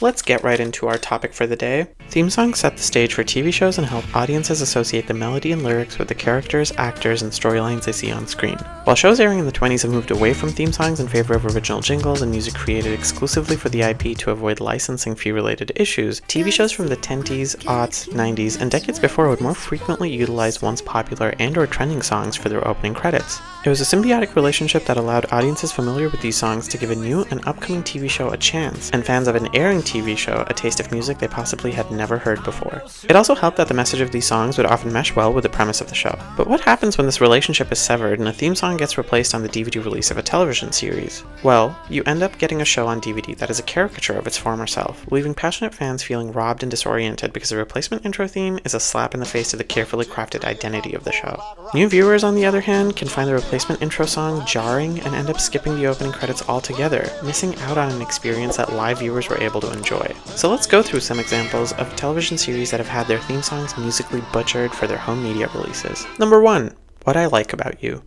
Let's get right into our topic for the day. Theme songs set the stage for TV shows and help audiences associate the melody and lyrics with the characters, actors, and storylines they see on screen. While shows airing in the 20s have moved away from theme songs in favor of original jingles and music created exclusively for the IP to avoid licensing fee-related issues, TV shows from the 10s, aughts, 90s, and decades before would more frequently utilize once popular and/or trending songs for their opening credits. It was a symbiotic relationship that allowed audiences familiar with these songs to give a new and upcoming TV show a chance, and fans of an airing TV show a taste of music they possibly had never heard before. It also helped that the message of these songs would often mesh well with the premise of the show. But what happens when this relationship is severed and a theme song gets replaced on the DVD release of a television series? Well, you end up getting a show on DVD that is a caricature of its former self, leaving passionate fans feeling robbed and disoriented because the replacement intro theme is a slap in the face to the carefully crafted identity of the show. New viewers, on the other hand, can find the replacement intro song jarring and end up skipping the opening credits altogether, missing out on an experience that live viewers were able to enjoy. So let's go through some examples of television series that have had their theme songs musically butchered for their home media releases. Number 1. What I Like About You.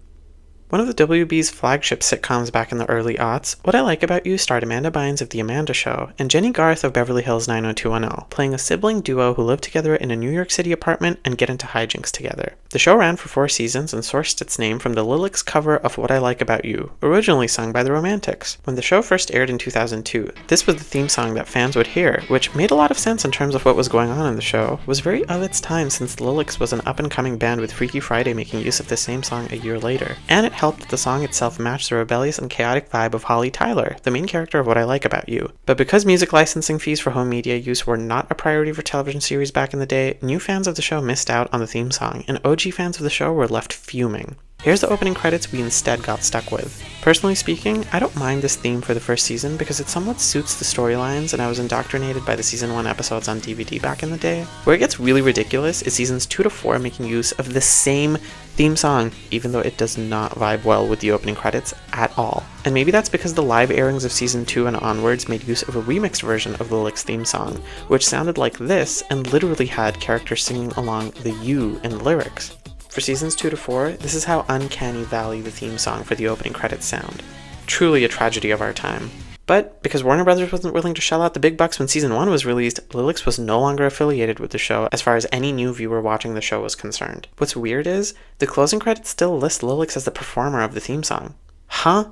One of the WB's flagship sitcoms back in the early aughts, What I Like About You starred Amanda Bynes of The Amanda Show and Jenny Garth of Beverly Hills 90210, playing a sibling duo who live together in a New York City apartment and get into hijinks together. The show ran for 4 seasons and sourced its name from the lyrics cover of What I Like About You, originally sung by the Romantics. When the show first aired in 2002, this was the theme song that fans would hear, which made a lot of sense in terms of what was going on in the show, was very of its time since the Lyrics was an up-and-coming band with Freaky Friday making use of the same song a year later, and it helped that the song itself match the rebellious and chaotic vibe of Holly Tyler, the main character of What I Like About You. But because music licensing fees for home media use were not a priority for television series back in the day, new fans of the show missed out on the theme song, and OG fans of the show were left fuming. Here's the opening credits we instead got stuck with. Personally speaking, I don't mind this theme for the first season because it somewhat suits the storylines, and I was indoctrinated by the season 1 episodes on DVD back in the day. Where it gets really ridiculous is seasons 2 to 4 making use of the same theme song, even though it does not vibe well with the opening credits at all. And maybe that's because the live airings of season 2 and onwards made use of a remixed version of the Lyrics theme song, which sounded like this and literally had characters singing along the U in the lyrics. For seasons 2 to 4, this is how uncanny valley the theme song for the opening credits sound. Truly a tragedy of our time. But because Warner Brothers wasn't willing to shell out the big bucks when season 1 was released, Lyrics was no longer affiliated with the show as far as any new viewer watching the show was concerned. What's weird is, the closing credits still list Lyrics as the performer of the theme song. Huh?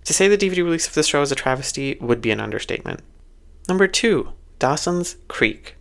To say the DVD release of this show is a travesty would be an understatement. Number 2. Dawsons Creek.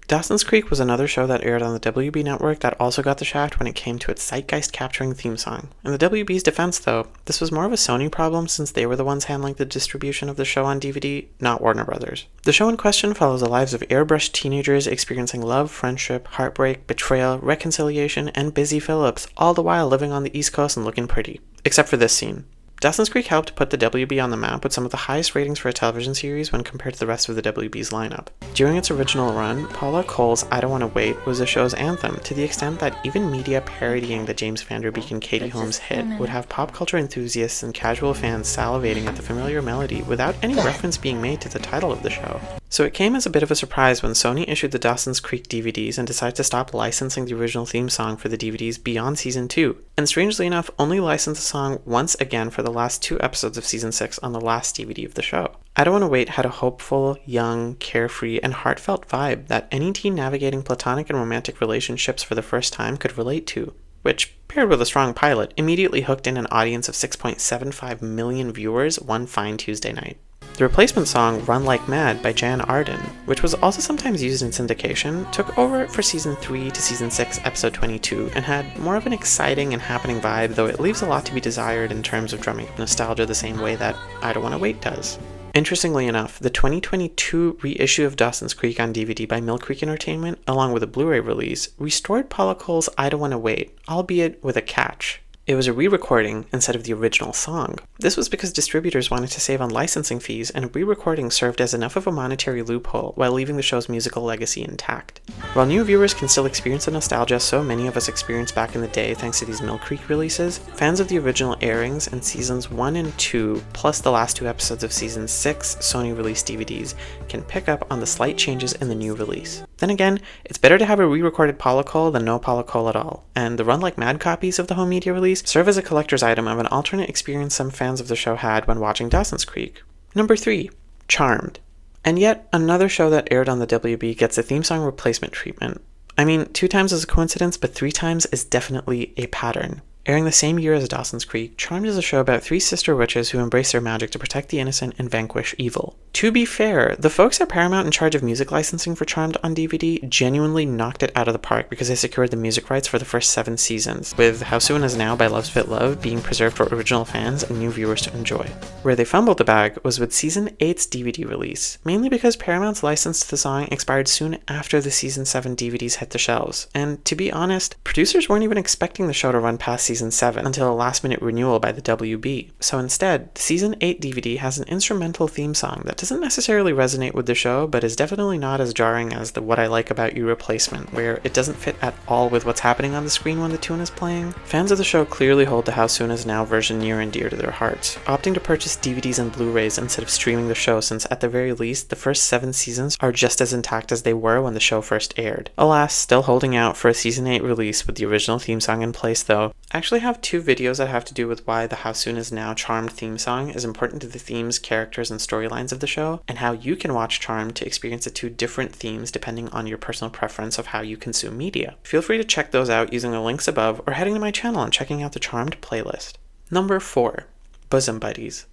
Dawsons Creek was another show that aired on the WB network that also got the shaft when it came to its zeitgeist-capturing theme song. In the WB's defense, though, this was more of a Sony problem since they were the ones handling the distribution of the show on DVD, not Warner Brothers. The show in question follows the lives of airbrushed teenagers experiencing love, friendship, heartbreak, betrayal, reconciliation, and Busy Phillips, all the while living on the East Coast and looking pretty. Except for this scene. Dawsons Creek helped put the WB on the map with some of the highest ratings for a television series when compared to the rest of the WB's lineup. During its original run, Paula Cole's I Don't Want to Wait was the show's anthem, to the extent that even media parodying the James Van Der Beek and Katie Holmes hit would have pop culture enthusiasts and casual fans salivating at the familiar melody without any reference being made to the title of the show. So it came as a bit of a surprise when Sony issued the Dawsons Creek DVDs and decided to stop licensing the original theme song for the DVDs beyond season 2, and strangely enough only licensed the song once again for the last 2 episodes of season 6 on the last DVD of the show. I Don't Want to Wait had a hopeful, young, carefree, and heartfelt vibe that any teen navigating platonic and romantic relationships for the first time could relate to, which, paired with a strong pilot, immediately hooked in an audience of 6.75 million viewers one fine Tuesday night. The replacement song Run Like Mad by Jan Arden, which was also sometimes used in syndication, took over for season 3 to season 6 episode 22 and had more of an exciting and happening vibe, though it leaves a lot to be desired in terms of drumming up nostalgia the same way that I Don't Want to Wait does. Interestingly enough, the 2022 reissue of Dawsons Creek on DVD by Mill Creek Entertainment, along with a Blu-ray release, restored Paula Cole's I Don't Want to Wait, albeit with a catch. It was a re-recording instead of the original song. This was because distributors wanted to save on licensing fees, and re-recording served as enough of a monetary loophole while leaving the show's musical legacy intact. While new viewers can still experience the nostalgia so many of us experienced back in the day thanks to these Mill Creek releases, fans of the original airings and seasons 1 and 2, plus the last 2 episodes of season 6 Sony-released DVDs, can pick up on the slight changes in the new release. Then again, it's better to have a re-recorded Paula Cole than no Paula Cole at all, and the Run Like Mad copies of the home media release serve as a collector's item of an alternate experience some fans of the show had when watching Dawsons Creek. Number 3. Charmed. And yet another show that aired on the WB gets a theme song replacement treatment. I mean, 2 times is a coincidence, but 3 times is definitely a pattern. Airing the same year as Dawsons Creek, Charmed is a show about 3 sister witches who embrace their magic to protect the innocent and vanquish evil. To be fair, the folks at Paramount in charge of music licensing for Charmed on DVD genuinely knocked it out of the park because they secured the music rights for the first 7 seasons, with How Soon Is Now by Love Spit Love being preserved for original fans and new viewers to enjoy. Where they fumbled the bag was with Season 8's DVD release, mainly because Paramount's license to the song expired soon after the Season 7 DVDs hit the shelves, and to be honest, producers weren't even expecting the show to run past Season 7 until a last-minute renewal by the WB, so instead, the Season 8 DVD has an instrumental theme song that doesn't necessarily resonate with the show, but is definitely not as jarring as the What I Like About You replacement, where it doesn't fit at all with what's happening on the screen when the tune is playing. Fans of the show clearly hold the How Soon Is Now version near and dear to their hearts, opting to purchase DVDs and Blu-rays instead of streaming the show since at the very least, the first 7 seasons are just as intact as they were when the show first aired. Alas, still holding out for a Season 8 release with the original theme song in place though. I actually have 2 videos that have to do with why the How Soon Is Now Charmed theme song is important to the themes, characters, and storylines of the show, and how you can watch Charmed to experience the 2 different themes depending on your personal preference of how you consume media. Feel free to check those out using the links above or heading to my channel and checking out the Charmed playlist. Number 4. Bosom Buddies.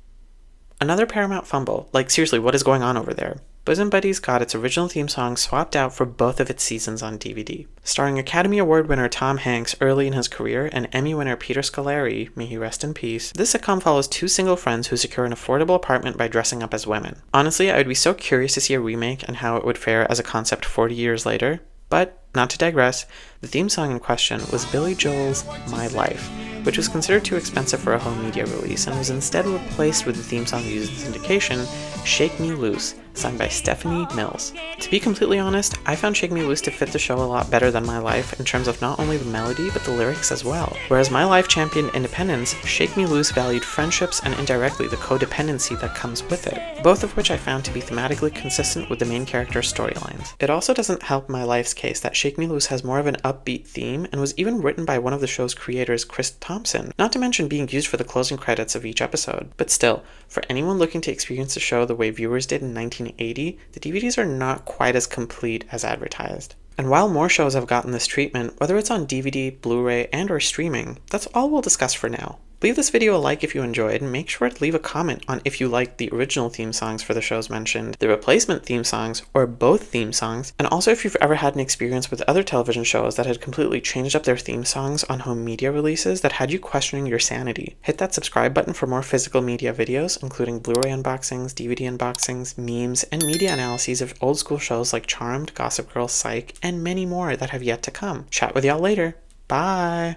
Another Paramount fumble. Like, seriously, what is going on over there? Bosom Buddies got its original theme song swapped out for both of its seasons on DVD. Starring Academy Award winner Tom Hanks early in his career and Emmy winner Peter Scolari, may he rest in peace, this sitcom follows 2 single friends who secure an affordable apartment by dressing up as women. Honestly, I would be so curious to see a remake and how it would fare as a concept 40 years later. But, not to digress, the theme song in question was Billy Joel's My Life, which was considered too expensive for a home media release and was instead replaced with the theme song used in syndication, Shake Me Loose, sung by Stephanie Mills. To be completely honest, I found Shake Me Loose to fit the show a lot better than My Life in terms of not only the melody but the lyrics as well. Whereas My Life championed independence, Shake Me Loose valued friendships and indirectly the codependency that comes with it, both of which I found to be thematically consistent with the main character's storylines. It also doesn't help My Life's case that Shake Me Loose has more of an upbeat theme and was even written by one of the show's creators, Chris Thompson, not to mention being used for the closing credits of each episode. But still, for anyone looking to experience the show the way viewers did in 1980, the DVDs are not quite as complete as advertised. And while more shows have gotten this treatment, whether it's on DVD, Blu-ray, and or streaming, that's all we'll discuss for now. Leave this video a like if you enjoyed, and make sure to leave a comment on if you liked the original theme songs for the shows mentioned, the replacement theme songs, or both theme songs, and also if you've ever had an experience with other television shows that had completely changed up their theme songs on home media releases that had you questioning your sanity. Hit that subscribe button for more physical media videos, including Blu-ray unboxings, DVD unboxings, memes, and media analyses of old school shows like Charmed, Gossip Girl, Psych, and many more that have yet to come. Chat with y'all later. Bye!